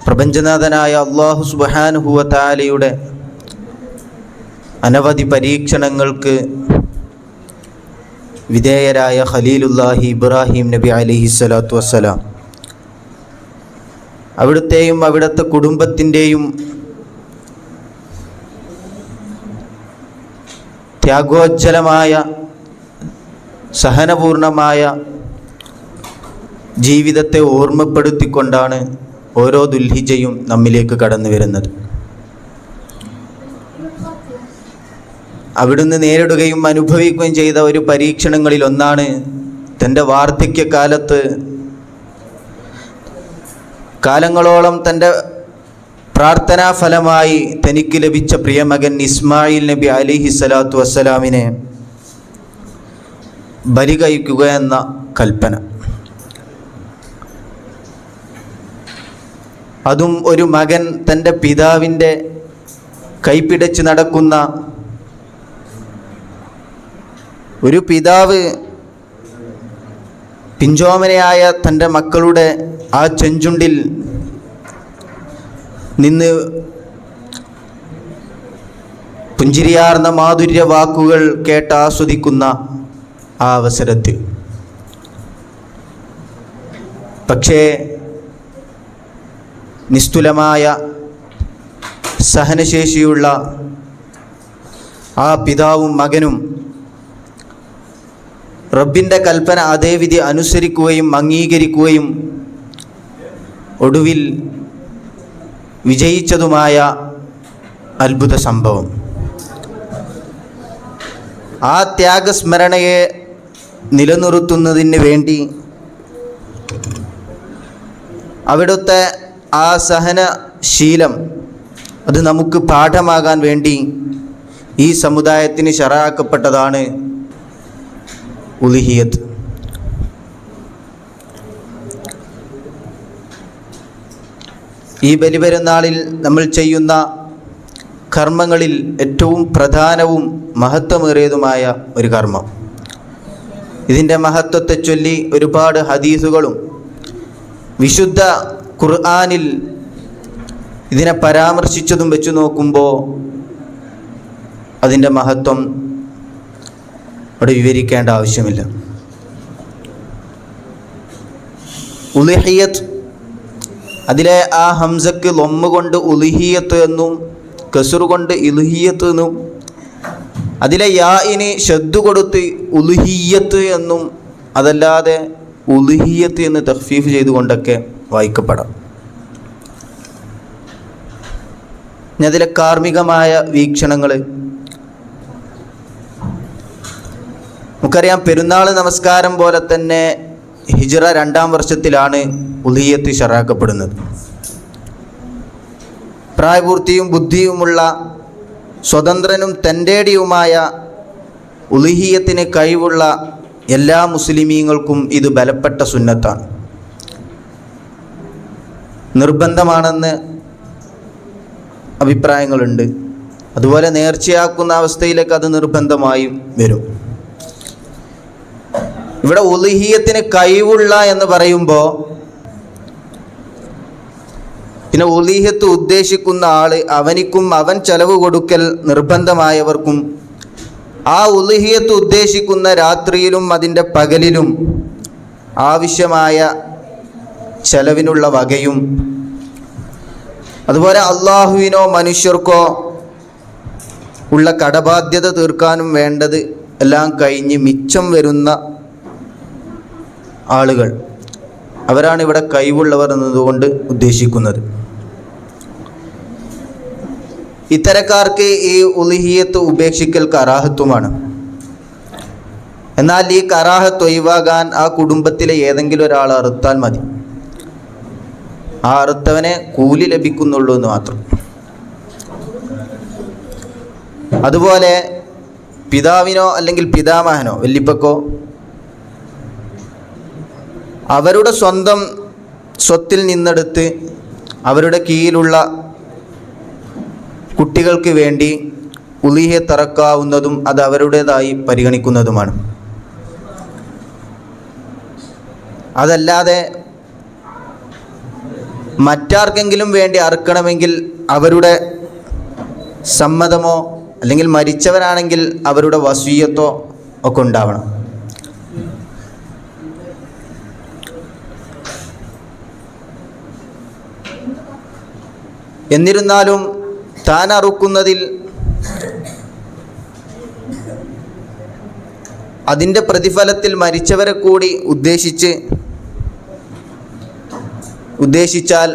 പ്രപഞ്ചനാഥനായ അല്ലാഹു സുബ്ഹാനഹു വ തആലയുടെ അനവധി പരീക്ഷണങ്ങൾക്ക് വിധേയരായ ഖലീലുല്ലാഹി ഇബ്രാഹിം നബി അലൈഹിസ്സലാത്തു വസ്സലാം അവിടുത്തെയും അവിടുത്തെ കുടുംബത്തിൻ്റെയും ത്യാഗോജ്ജലമായ സഹനപൂർണമായ ജീവിതത്തെ ഓർമ്മപ്പെടുത്തിക്കൊണ്ടാണ് ഓരോ ദുൽഹിജ്ജയും നമ്മിലേക്ക് കടന്നു വരുന്നത്. അവിടുന്ന് നേരിടുകയും അനുഭവിക്കുകയും ചെയ്ത ഒരു പരീക്ഷണങ്ങളിൽ ഒന്നാണ് തൻ്റെ വാർദ്ധക്യകാലത്ത് കാലങ്ങളോളം തൻ്റെ പ്രാർത്ഥനാ ഫലമായി തനിക്ക് ലഭിച്ച പ്രിയമകൻ ഇസ്മായിൽ നബി അലൈഹിസ്സലാത്തു വസ്സലാമിനെ ബലി കഴിക്കുക എന്ന കൽപ്പന. അതും ഒരു മകൻ തൻ്റെ പിതാവിൻ്റെ കൈപിടിച്ച് നടക്കുന്ന, ഒരു പിതാവ് പിഞ്ചോമനയായ തൻ്റെ മക്കളുടെ ആ ചെഞ്ചുണ്ടിൽ നിന്ന് പുഞ്ചിരിയാർന്ന മാധുര്യ വാക്കുകൾ കേട്ട് ആസ്വദിക്കുന്ന ആ അവസരത്തിൽ പക്ഷേ നിസ്തുലമായ സഹനശേഷിയുള്ള ആ പിതാവും മകനും റബ്ബിൻ്റെ കൽപ്പന അതേവിധി അനുസരിക്കുകയും അംഗീകരിക്കുകയും ഒടുവിൽ വിജയിച്ചതുമായ അത്ഭുത സംഭവം. ആ ത്യാഗസ്മരണയെ നിലനിർത്തുന്നതിന് വേണ്ടി അവിടുത്തെ ആ സഹനശീലം അത് നമുക്ക് പാഠമാകാൻ വേണ്ടി ഈ സമുദായത്തിന് ശറഅാക്കപ്പെട്ടതാണ് ഉളുഹിയ്യത്ത്. ഈ ബലിപെരുന്നാളിൽ നമ്മൾ ചെയ്യുന്ന കർമ്മങ്ങളിൽ ഏറ്റവും പ്രധാനവും മഹത്വമേറിയതുമായ ഒരു കർമ്മം. ഇതിൻ്റെ മഹത്വത്തെ ചൊല്ലി ഒരുപാട് ഹദീസുകളും വിശുദ്ധ ഖുർആനിൽ ഇതിനെ പരാമർശിച്ചതും വെച്ച് നോക്കുമ്പോൾ അതിൻ്റെ മഹത്വം അവിടെ വിവരിക്കേണ്ട ആവശ്യമില്ല. ഉളുഹിയ്യത്ത്, അതിലെ ആ ഹംസക്ക് ലൊമ്മ് കൊണ്ട് ഉളുഹിയ്യത്ത് എന്നും കസുറ് കൊണ്ട് ഇലുഹിയ്യത്ത് എന്നും, അതിലെ യാഇന് ഷദ്ദ് കൊടുത്ത് ഉളുഹിയ്യത്ത് എന്നും, അതല്ലാതെ ഉളുഹിയ്യത്ത് എന്ന് തഖ്ഫീഫ് ചെയ്തുകൊണ്ടൊക്കെ വായിക്കപ്പെടാം. അതിലെ കാർമ്മികമായ വീക്ഷണങ്ങൾ നമുക്കറിയാം. പെരുന്നാൾ നമസ്കാരം പോലെ തന്നെ ഹിജ്റ 2-ാം വർഷത്തിലാണ് ഉളുഹിയ്യത്ത് ശറഅാക്കപ്പെടുന്നത്. പ്രായപൂർത്തിയും ബുദ്ധിയുമുള്ള സ്വതന്ത്രനും തൻ്റേടിയുമായ ഉളുഹിയ്യത്തിന് കഴിവുള്ള എല്ലാ മുസ്ലിമീങ്ങൾക്കും ഇത് ബലപ്പെട്ട സുന്നത്താണ്, നിർബന്ധമാണെന്ന് അഭിപ്രായങ്ങളുണ്ട്. അതുപോലെ നേർച്ചയാക്കുന്ന അവസ്ഥയിലേക്ക് അത് നിർബന്ധമായും വരും. ഇവിടെ ഉളുഹിയ്യത്തിന് കഴിവുള്ള എന്ന് പറയുമ്പോൾ പിന്നെ ഉളുഹിയ്യത്ത് ഉദ്ദേശിക്കുന്ന ആൾ അവനിക്കും അവൻ ചെലവ് കൊടുക്കൽ നിർബന്ധമായവർക്കും ആ ഉളുഹിയ്യത്ത് ഉദ്ദേശിക്കുന്ന രാത്രിയിലും അതിൻ്റെ പകലിലും ആവശ്യമായ ചെലവിനുള്ള വകയും, അതുപോലെ അള്ളാഹുവിനോ മനുഷ്യർക്കോ ഉള്ള കടബാധ്യത തീർക്കാനും വേണ്ടത് എല്ലാം കഴിഞ്ഞ് മിച്ചം വരുന്ന ആളുകൾ, അവരാണ് ഇവിടെ കഴിവുള്ളവർ എന്നതുകൊണ്ട് ഉദ്ദേശിക്കുന്നത്. ഇത്തരക്കാർക്ക് ഈ ഉളുഹിയ്യത്ത് ഉപേക്ഷിക്കൽ കറാഹത്തുമാണ്. എന്നാൽ ഈ കറാഹത്ത് ഒഴിവാകാൻ ആ കുടുംബത്തിലെ ഏതെങ്കിലും ഒരാൾ അറുത്താൽ മതി. ആ അറുത്തവനെ കൂലി ലഭിക്കുന്നുള്ളൂ എന്ന് മാത്രം. അതുപോലെ പിതാവിനോ അല്ലെങ്കിൽ പിതാമഹനോ വല്ലിപ്പക്കോ അവരുടെ സ്വന്തം സ്വത്തിൽ നിന്നെടുത്ത് അവരുടെ കീഴിലുള്ള കുട്ടികൾക്ക് വേണ്ടി ഉളുഹിയ്യത്ത് അറക്കാവുന്നതും അത് അവരുടേതായി പരിഗണിക്കുന്നതുമാണ്. അതല്ലാതെ മറ്റാർക്കെങ്കിലും വേണ്ടി അറുക്കണമെങ്കിൽ അവരുടെ സമ്മതമോ അല്ലെങ്കിൽ മരിച്ചവരാണെങ്കിൽ അവരുടെ വസിയ്യത്തോ ഒക്കെ ഉണ്ടാവണം. എന്നിരുന്നാലും താൻ അറുക്കുന്നതിൽ അതിൻ്റെ പ്രതിഫലത്തിൽ മരിച്ചവരെ കൂടി ഉദ്ദേശിച്ചാൽ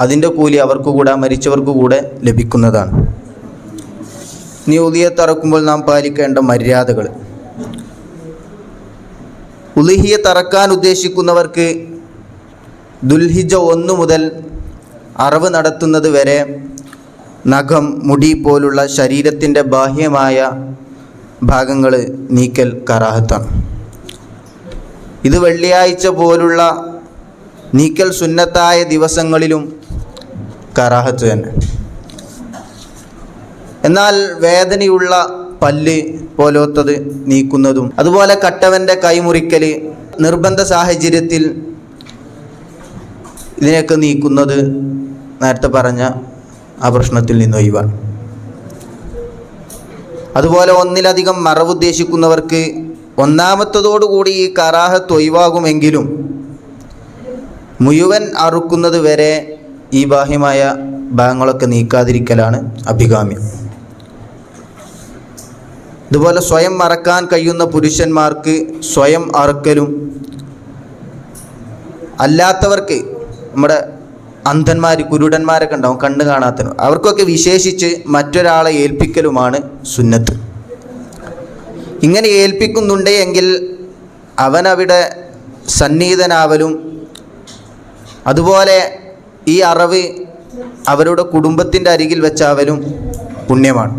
അതിൻ്റെ കൂലി അവർക്ക് കൂടെ മരിച്ചവർക്ക് കൂടെ ലഭിക്കുന്നതാണ്. ഇനി ഉളിഹിയത്ത് അറക്കുമ്പോൾ നാം പാലിക്കേണ്ട മര്യാദകൾ. ഉളിഹിയത്ത് അറക്കാൻ ഉദ്ദേശിക്കുന്നവർക്ക് ദുൽഹിജ്ജ 1 മുതൽ അറവ് നടത്തുന്നത് വരെ നഖം, മുടി പോലുള്ള ശരീരത്തിൻ്റെ ബാഹ്യമായ ഭാഗങ്ങൾ നീക്കൽ കറാഹത്താണ്. ഇത് വെള്ളിയാഴ്ച പോലുള്ള നീക്കൽ സുന്നത്തായ ദിവസങ്ങളിലും കറാഹത്ത് തന്നെ. എന്നാൽ വേദനയുള്ള പല്ല് പോലത്തത് നീക്കുന്നതും അതുപോലെ കട്ടവൻ്റെ കൈമുറിക്കൽ നിർബന്ധ സാഹചര്യത്തിൽ ഇതിനെയൊക്കെ നീക്കുന്നത് നേരത്തെ പറഞ്ഞ ആ പ്രശ്നത്തിൽ നിന്ന് ഒഴിവാണ്. അതുപോലെ ഒന്നിലധികം മറവ് ഉദ്ദേശിക്കുന്നവർക്ക് ഒന്നാമത്തതോടുകൂടി ഈ കറാഹത്ത് ഒഴിവാകുമെങ്കിലും മുഴുവൻ അറുക്കുന്നത് വരെ ഈ ബാഹ്യമായ ഭാഗങ്ങളൊക്കെ നീക്കാതിരിക്കലാണ് അഭികാമ്യം. ഇതുപോലെ സ്വയം മറക്കാൻ കഴിയുന്ന പുരുഷന്മാർക്ക് സ്വയം അറുക്കലും, അല്ലാത്തവർക്ക് നമ്മുടെ അന്ധന്മാർ, കുരുടന്മാരൊക്കെ ഉണ്ടാവും, കണ്ണ് കാണാത്തവർ, അവർക്കൊക്കെ വിശേഷിച്ച് മറ്റൊരാളെ ഏൽപ്പിക്കലുമാണ് സുന്നത്ത്. ഇങ്ങനെ ഏൽപ്പിക്കുന്നുണ്ടെങ്കിൽ അവനവിടെ സന്നിഹിതനാവലും അതുപോലെ ഈ അറവ് അവരുടെ കുടുംബത്തിൻ്റെ അരികിൽ വെച്ചാവലും പുണ്യമാണ്.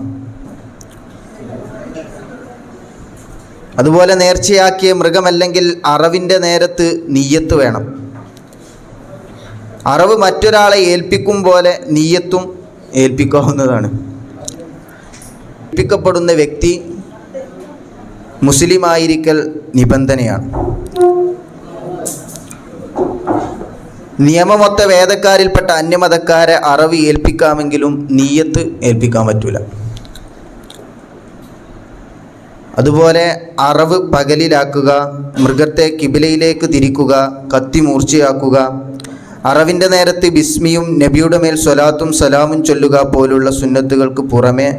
അതുപോലെ നേർച്ചയാക്കിയ മൃഗമല്ലെങ്കിൽ അറവിൻ്റെ നേരത്ത് നിയ്യത്ത് വേണം. അറവ് മറ്റൊരാളെ ഏൽപ്പിക്കും പോലെ നിയ്യത്തും ഏൽപ്പിക്കാവുന്നതാണ്. ഏൽപ്പിക്കപ്പെടുന്ന വ്യക്തി മുസ്ലിമായിരിക്കൽ നിബന്ധനയാണ്. നിയമമൊത്ത വേദക്കാരിൽപ്പെട്ട അന്യമതക്കാരെ അറവ് ഏൽപ്പിക്കാമെങ്കിലും നിയ്യത്ത് ഏൽപ്പിക്കാൻ പറ്റൂല. അതുപോലെ അറവ് പകലിലാക്കുക, മൃഗത്തെ കിബിലയിലേക്ക് തിരിക്കുക, കത്തി മൂർച്ചയാക്കുക, അറവിൻ്റെ നേരത്ത് ബിസ്മിയും നബിയുടെ മേൽ സ്വലാത്തും സലാമും ചൊല്ലുക പോലുള്ള സുന്നത്തുകൾക്ക് പുറമെ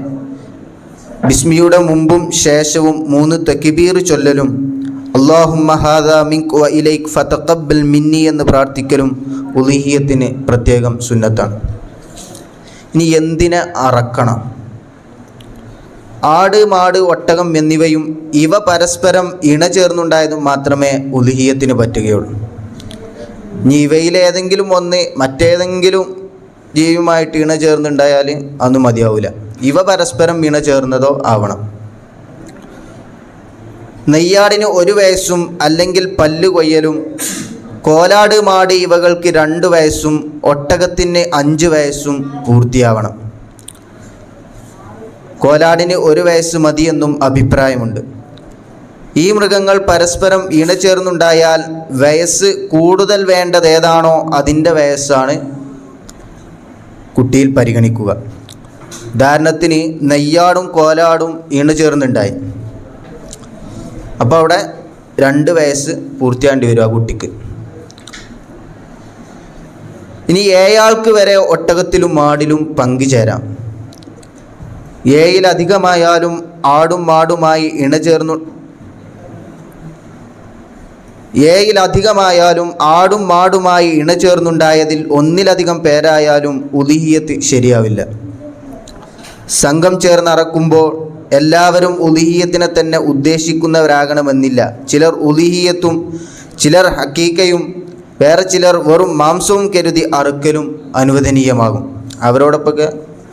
ബിസ്മിയുടെ മുമ്പും ശേഷവും 3 തക്ബീർ ചൊല്ലലും അല്ലാഹുമ്മ ഹാദാ മിൻക വ ഇലൈക ഫതഖബ്ബൽ മിന്നി എന്ന് പ്രാർത്ഥിക്കലും ഉളിഹിയത്തിന് പ്രത്യേകം സുന്നത്താണ്. ഇനി എന്തിനെ അറക്കണം? ആട്, മാട്, ഒട്ടകം എന്നിവയും ഇവ പരസ്പരം ഇണചേർന്നുണ്ടായതും മാത്രമേ ഉളിഹിയത്തിന് പറ്റുകയുള്ളൂ. ഇനി ഇവയിലേതെങ്കിലും ഒന്ന് മറ്റേതെങ്കിലും ജീവിയുമായിട്ട് ഇണചേർന്നുണ്ടായാൽ അതൊന്നും മതിയാവില്ല. ഇവ പരസ്പരം ഇണചേർന്നതോ ആവണം. നെയ്യാടിന് 1 വയസ്സും അല്ലെങ്കിൽ പല്ല് കൊയ്യലും, കോലാട്, മാട് ഇവകൾക്ക് 2 വയസ്സും ഒട്ടകത്തിന് 5 വയസ്സും പൂർത്തിയാവണം. കോലാടിന് 1 വയസ്സ് മതിയെന്നും അഭിപ്രായമുണ്ട്. ഈ മൃഗങ്ങൾ പരസ്പരം ഇണചേർന്നുണ്ടായാൽ വയസ്സ് കൂടുതൽ വേണ്ടത് ഏതാണോ അതിൻ്റെ വയസ്സാണ് കുട്ടിയിൽ പരിഗണിക്കുക. ഉദാഹരണത്തിന് നെയ്യാടും കോലാടും ഇണചേർന്നുണ്ടായി, അപ്പോൾ അവിടെ 2 വയസ്സ് പൂർത്തിയാണ്ടി വരും ആ കുട്ടിക്ക്. ഇനി 7 ആൾക്ക് വരെ ഒട്ടകത്തിലും മാടിലും പങ്കുചേരാം. 7-ലധികമായാലും ആടും മാടുമായി ഇണചേർന്നു 7-ലധികമായാലും ആടും മാടുമായി ഇണചേർന്നുണ്ടായതിൽ 1-ലധികം പേരായാലും ഉളിഹിയത്ത് ശരിയാവില്ല. സംഘം ചേർന്നറക്കുമ്പോൾ എല്ലാവരും ഉളിഹിയത്തിനെ തന്നെ ഉദ്ദേശിക്കുന്നവരാകണമെന്നില്ല. ചിലർ ഉളിഹിയത്തും ചിലർ ഹക്കീക്കയും വേറെ ചിലർ വെറും മാംസവും കരുതി അറുക്കലും അനുവദനീയമാകും. അവരോടൊപ്പൊക്കെ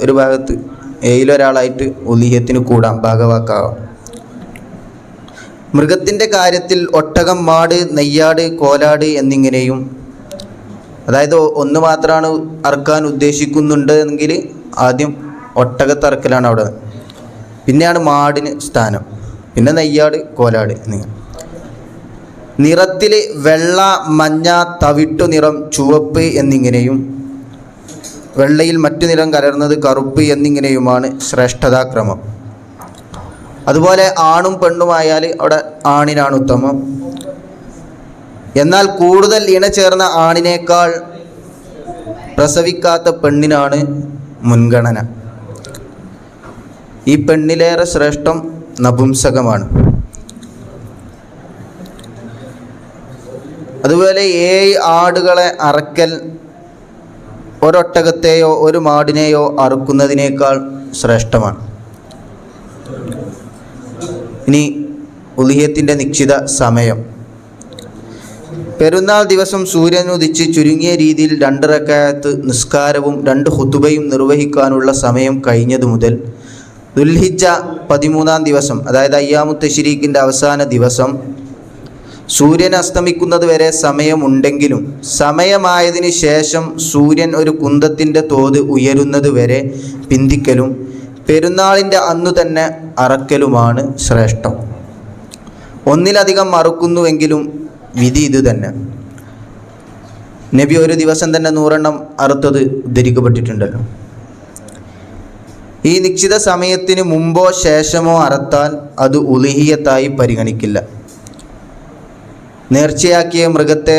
ഒരു ഭാഗത്ത് 7-ലൊരാളായിട്ട് ഉളിഹിയത്തിന് കൂടാം, ഭാഗവാക്കാവാം. മൃഗത്തിൻ്റെ കാര്യത്തിൽ ഒട്ടകം, മാട്, നെയ്യാട്, കോലാട് എന്നിങ്ങനെയും, അതായത് ഒന്ന് മാത്രമാണ് അറുക്കാൻ ഉദ്ദേശിക്കുന്നുണ്ട് എങ്കിൽ ആദ്യം ഒട്ടകത്തെ അറുക്കലാണ് അവിടെ, പിന്നെയാണ് മാടിന് സ്ഥാനം, പിന്നെ നെയ്യാട്, കോലാട് എന്നിങ്ങനെ. നിറത്തിൽ വെള്ള, മഞ്ഞ, തവിട്ടു നിറം, ചുവപ്പ് എന്നിങ്ങനെയും വെള്ളയിൽ മറ്റു നിറം കലർന്നത് കറുപ്പ് എന്നിങ്ങനെയുമാണ് ശ്രേഷ്ഠതാക്രമം. അതുപോലെ ആണും പെണ്ണുമായാൽ അവിടെ ആണിനാണ് ഉത്തമം. എന്നാൽ കൂടുതൽ ഇണ ചേർന്ന ആണിനേക്കാൾ പ്രസവിക്കാത്ത പെണ്ണിനാണ് മുൻഗണന. ഈ പെണ്ണിലേറെ ശ്രേഷ്ഠം നപുംസകമാണ്. അതുപോലെ 7 ആടുകളെ അറക്കൽ ഒരൊട്ടകത്തെയോ ഒരു മാടിനെയോ അറുക്കുന്നതിനേക്കാൾ ശ്രേഷ്ഠമാണ്. ഇനി ഉളിഹ്യത്തിൻ്റെ നിശ്ചിത സമയം. പെരുന്നാൾ ദിവസം സൂര്യൻ ഉദിച്ച് ചുരുങ്ങിയ രീതിയിൽ 2 റക്അത്ത് നിസ്കാരവും 2 ഖുതുബയും നിർവഹിക്കാനുള്ള സമയം കഴിഞ്ഞതു മുതൽ ദുൽഹിജ്ജ 13-ാം ദിവസം, അതായത് അയ്യാമു തശ്രീഖിൻ്റെ അവസാന ദിവസം സൂര്യൻ അസ്തമിക്കുന്നത് വരെ സമയമുണ്ടെങ്കിലും സമയമായതിനു ശേഷം സൂര്യൻ ഒരു കുന്തത്തിൻ്റെ തോത് ഉയരുന്നത് വരെ പിന്തിക്കലും പെരുന്നാളിൻ്റെ അന്നു തന്നെ അറക്കലുമാണ് ശ്രേഷ്ഠം. ഒന്നിലധികം അറുക്കുന്നുവെങ്കിലും വിധി ഇത് തന്നെ. നബി ഒരു ദിവസം തന്നെ 100 എണ്ണം അറുത്തത് ഉദ്ധരിക്കപ്പെട്ടിട്ടുണ്ടല്ലോ. ഈ നിശ്ചിത സമയത്തിന് മുമ്പോ ശേഷമോ അറുത്താൽ അത് ഉളിഹിയത്തായി പരിഗണിക്കില്ല. നേർച്ചയാക്കിയ മൃഗത്തെ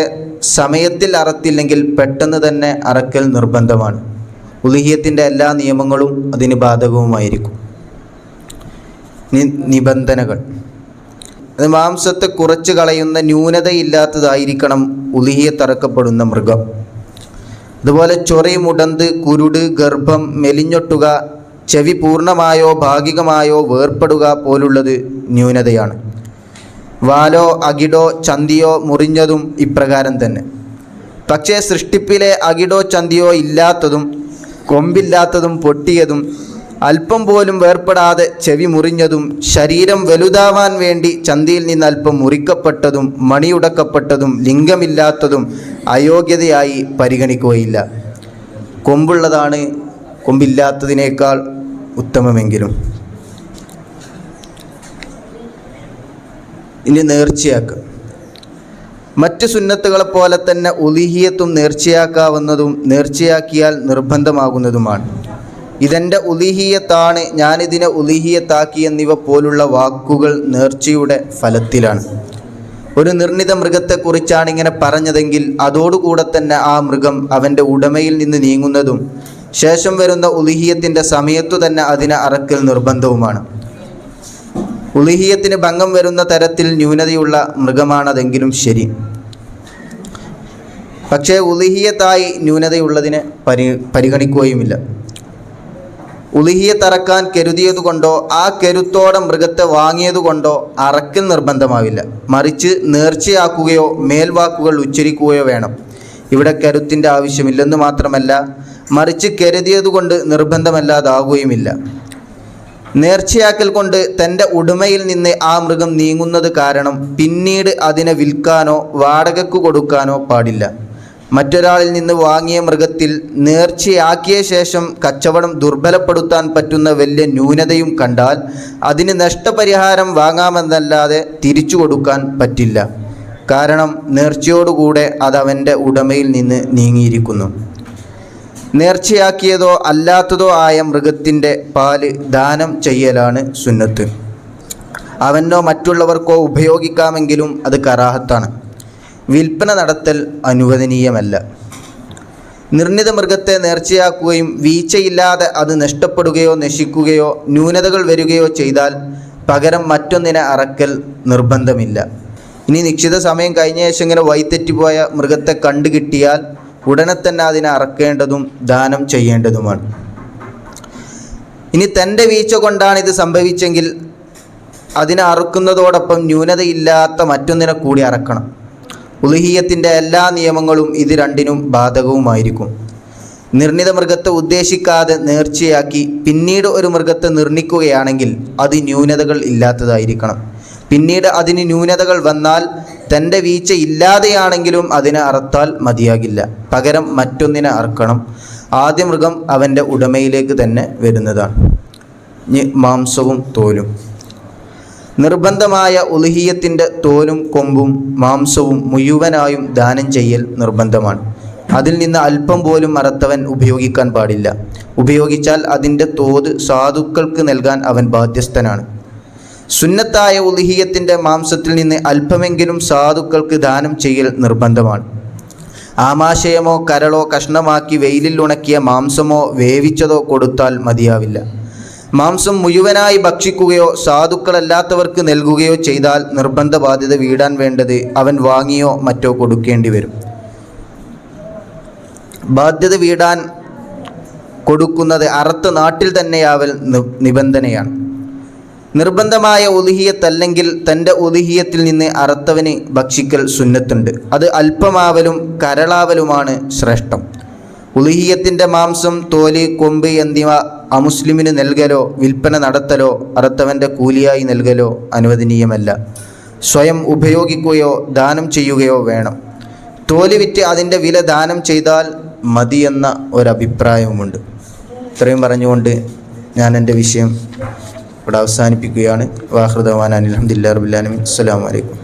സമയത്തിൽ അറുത്തില്ലെങ്കിൽ പെട്ടെന്ന് തന്നെ അറക്കൽ നിർബന്ധമാണ്. ഉളിഹിയത്തിൻ്റെ എല്ലാ നിയമങ്ങളും അതിന് ബാധകവുമായിരിക്കും. നിബന്ധനകൾ: അത് മാംസത്തെ കുറച്ച് കളയുന്ന ന്യൂനതയില്ലാത്തതായിരിക്കണം ഉളിഹിയത്തറക്കപ്പെടുന്ന മൃഗം. അതുപോലെ ചൊറി, മുടന്ത്, കുരുട്, ഗർഭം, മെലിഞ്ഞൊട്ടുക, ചെവി പൂർണ്ണമായോ ഭാഗികമായോ വേർപ്പെടുക പോലുള്ളത് ന്യൂനതയാണ്. വാലോ അകിടോ ചന്തിയോ മുറിഞ്ഞതും ഇപ്രകാരം തന്നെ. പക്ഷേ സൃഷ്ടിപ്പിലെ അകിടോ ചന്തിയോ ഇല്ലാത്തതും കൊമ്പില്ലാത്തതും പൊട്ടിയതും അല്പം പോലും വേർപ്പെടാതെ ചെവി മുറിഞ്ഞതും ശരീരം വലുതാവാൻ വേണ്ടി ചന്തിയിൽ നിന്ന് അല്പം മുറിക്കപ്പെട്ടതും മണിയുടക്കപ്പെട്ടതും ലിംഗമില്ലാത്തതും അയോഗ്യതയായി പരിഗണിക്കുകയില്ല. കൊമ്പുള്ളതാണ് കൊമ്പില്ലാത്തതിനേക്കാൾ ഉത്തമമെങ്കിലും. ഇനി നേർച്ചയാക്കുക. മറ്റ് സുന്നത്തുകളെപ്പോലെ തന്നെ ഉളിഹിയത്തും നേർച്ചയാക്കാവുന്നതും നേർച്ചയാക്കിയാൽ നിർബന്ധമാകുന്നതുമാണ്. ഇതെൻ്റെ ഉളിഹിയത്താണ്, ഞാനിതിനെ ഉളിഹിയത്താക്കി എന്നിവ പോലുള്ള വാക്കുകൾ നേർച്ചയുടെ ഫലത്തിലാണ്. ഒരു നിർണിത മൃഗത്തെക്കുറിച്ചാണ് ഇങ്ങനെ പറഞ്ഞതെങ്കിൽ അതോടുകൂടെ തന്നെ ആ മൃഗം അവൻ്റെ ഉടമയിൽ നിന്ന് നീങ്ങുന്നതും ശേഷം വരുന്ന ഉളിഹിയത്തിൻ്റെ സമയത്തു തന്നെ അതിനെ അറക്കൽ നിർബന്ധവുമാണ്. ഉളിഹിയത്തിന് ഭംഗം വരുന്ന തരത്തിൽ ന്യൂനതയുള്ള മൃഗമാണതെങ്കിലും ശരി. പക്ഷേ ഉളിഹിയത്തായി ന്യൂനതയുള്ളതിനെ പരിഗണിക്കുകയുമില്ല. ഉളിഹിയത്തറക്കാൻ കരുതിയതുകൊണ്ടോ ആ കരുത്തോടെ മൃഗത്തെ വാങ്ങിയതുകൊണ്ടോ അറക്കൽ നിർബന്ധമാവില്ല. മറിച്ച് നേർച്ചയാക്കുകയോ മേൽവാക്കുകൾ ഉച്ചരിക്കുകയോ വേണം. ഇവിടെ കരുത്തിൻ്റെ ആവശ്യമില്ലെന്ന് മാത്രമല്ല, മറിച്ച് കരുതിയതുകൊണ്ട് നിർബന്ധമല്ലാതാകുകയുമില്ല. നേർച്ചയാക്കൽ കൊണ്ട് തൻ്റെ ഉടമയിൽ നിന്ന് ആ മൃഗം നീങ്ങുന്നത് കാരണം പിന്നീട് അതിനെ വിൽക്കാനോ വാടകയ്ക്ക് കൊടുക്കാനോ പാടില്ല. മറ്റൊരാളിൽ നിന്ന് വാങ്ങിയ മൃഗത്തിൽ നേർച്ചയാക്കിയ ശേഷം കച്ചവടം ദുർബലപ്പെടുത്താൻ പറ്റുന്ന വലിയ ന്യൂനതയും കണ്ടാൽ അതിന് നഷ്ടപരിഹാരം വാങ്ങാമെന്നല്ലാതെ തിരിച്ചു കൊടുക്കാൻ പറ്റില്ല. കാരണം നേർച്ചയോടുകൂടെ അത് അവൻ്റെ ഉടമയിൽ നിന്ന് നീങ്ങിയിരിക്കുന്നു. നേർച്ചയാക്കിയതോ അല്ലാത്തതോ ആയ മൃഗത്തിൻ്റെ പാല് ദാനം ചെയ്യലാണ് സുന്നത്ത്. അവനോ മറ്റുള്ളവർക്കോ ഉപയോഗിക്കാമെങ്കിലും അത് കറാഹത്താണ്. വിൽപ്പന നടത്തൽ അനുവദനീയമല്ല. നിർണിത മൃഗത്തെ നേർച്ചയാക്കുകയും വീഴ്ചയില്ലാതെ അത് നഷ്ടപ്പെടുകയോ നശിക്കുകയോ ന്യൂനതകൾ വരികയോ ചെയ്താൽ പകരം മറ്റൊന്നിനെ അറക്കൽ നിർബന്ധമില്ല. ഇനി നിശ്ചിത സമയം കഴിഞ്ഞ ശേഷം ഇങ്ങനെ വഴിതെറ്റിപ്പോയ മൃഗത്തെ കണ്ടു കിട്ടിയാൽ ഉടനെ തന്നെ അതിനെ അറക്കേണ്ടതും ദാനം ചെയ്യേണ്ടതുമാണ്. ഇനി തൻ്റെ വീഴ്ച കൊണ്ടാണ് ഇത് സംഭവിച്ചെങ്കിൽ അതിനെ അറുക്കുന്നതോടൊപ്പം ന്യൂനതയില്ലാത്ത മറ്റൊന്നിനെ കൂടി അറക്കണം. ഉളിഹിയത്തിൻ്റെ എല്ലാ നിയമങ്ങളും ഇത് രണ്ടിനും ബാധകവുമായിരിക്കും. നിർണിത മൃഗത്തെ ഉദ്ദേശിക്കാതെ നേർച്ചയാക്കി പിന്നീട് ഒരു മൃഗത്തെ നിർണിക്കുകയാണെങ്കിൽ അത് ന്യൂനതകൾ ഇല്ലാത്തതായിരിക്കണം. പിന്നീട് അതിന് ന്യൂനതകൾ വന്നാൽ തൻ്റെ വീഴ്ച ഇല്ലാതെയാണെങ്കിലും അതിനെ അറുത്താൽ മതിയാകില്ല. പകരം മറ്റൊന്നിനെ അറുക്കണം. ആദ്യ മൃഗം അവൻ്റെ ഉടമയിലേക്ക് തന്നെ വരുന്നതാണ്. മാംസവും തോലും. നിർബന്ധമായ ഉളിഹിയത്തിൻ്റെ തോലും കൊമ്പും മാംസവും മുഴുവനായും ദാനം ചെയ്യൽ നിർബന്ധമാണ്. അതിൽ നിന്ന് അല്പം പോലും അറുത്തവൻ ഉപയോഗിക്കാൻ പാടില്ല. ഉപയോഗിച്ചാൽ അതിൻ്റെ തോത് സാധുക്കൾക്ക് നൽകാൻ അവൻ ബാധ്യസ്ഥനാണ്. സുന്നത്തായ ഉളിഹിയത്തിൻ്റെ മാംസത്തിൽ നിന്ന് അല്പമെങ്കിലും സാധുക്കൾക്ക് ദാനം ചെയ്യൽ നിർബന്ധമാണ്. ആമാശയമോ കരളോ കഷ്ണമാക്കി വെയിലിൽ ഉണക്കിയ മാംസമോ വേവിച്ചതോ കൊടുത്താൽ മതിയാവില്ല. മാംസം മുഴുവനായി ഭക്ഷിക്കുകയോ സാധുക്കളല്ലാത്തവർക്ക് നൽകുകയോ ചെയ്താൽ നിർബന്ധ ബാധ്യത വീടാൻ വേണ്ടത് അവൻ വാങ്ങിയോ മറ്റോ കൊടുക്കേണ്ടി വരും. ബാധ്യത വീടാൻ കൊടുക്കുന്നത് അറുത്ത നാട്ടിൽ തന്നെയാവൽ നിബന്ധനയാണ്. നിർബന്ധമായ ഉളിഹിയത്തല്ലെങ്കിൽ തൻ്റെ ഉളിഹിയത്തിൽ നിന്ന് അറുത്തവന് ഭക്ഷിക്കൽ സുന്നത്തുണ്ട്. അത് അല്പമാവലും കരളാവലുമാണ് ശ്രേഷ്ഠം. ഉളിഹിയത്തിൻ്റെ മാംസം, തോല്, കൊമ്പ് എന്നിവ അമുസ്ലിമിന് നൽകലോ വിൽപ്പന നടത്തലോ അറുത്തവൻ്റെ കൂലിയായി നൽകലോ അനുവദനീയമല്ല. സ്വയം ഉപയോഗിക്കുകയോ ദാനം ചെയ്യുകയോ വേണം. തോല് വിറ്റ് അതിൻ്റെ വില ദാനം ചെയ്താൽ മതിയെന്ന ഒരഭിപ്രായവുമുണ്ട്. ഇത്രയും പറഞ്ഞുകൊണ്ട് ഞാൻ എൻ്റെ വിഷയം ഇവിടെ അവസാനിപ്പിക്കുകയാണ്. വാഹൃദവാൻ അൽഹംദുലില്ലാഹി റബ്ബിൽ ആലമീൻ. അസ്സലാമു അലൈക്കും.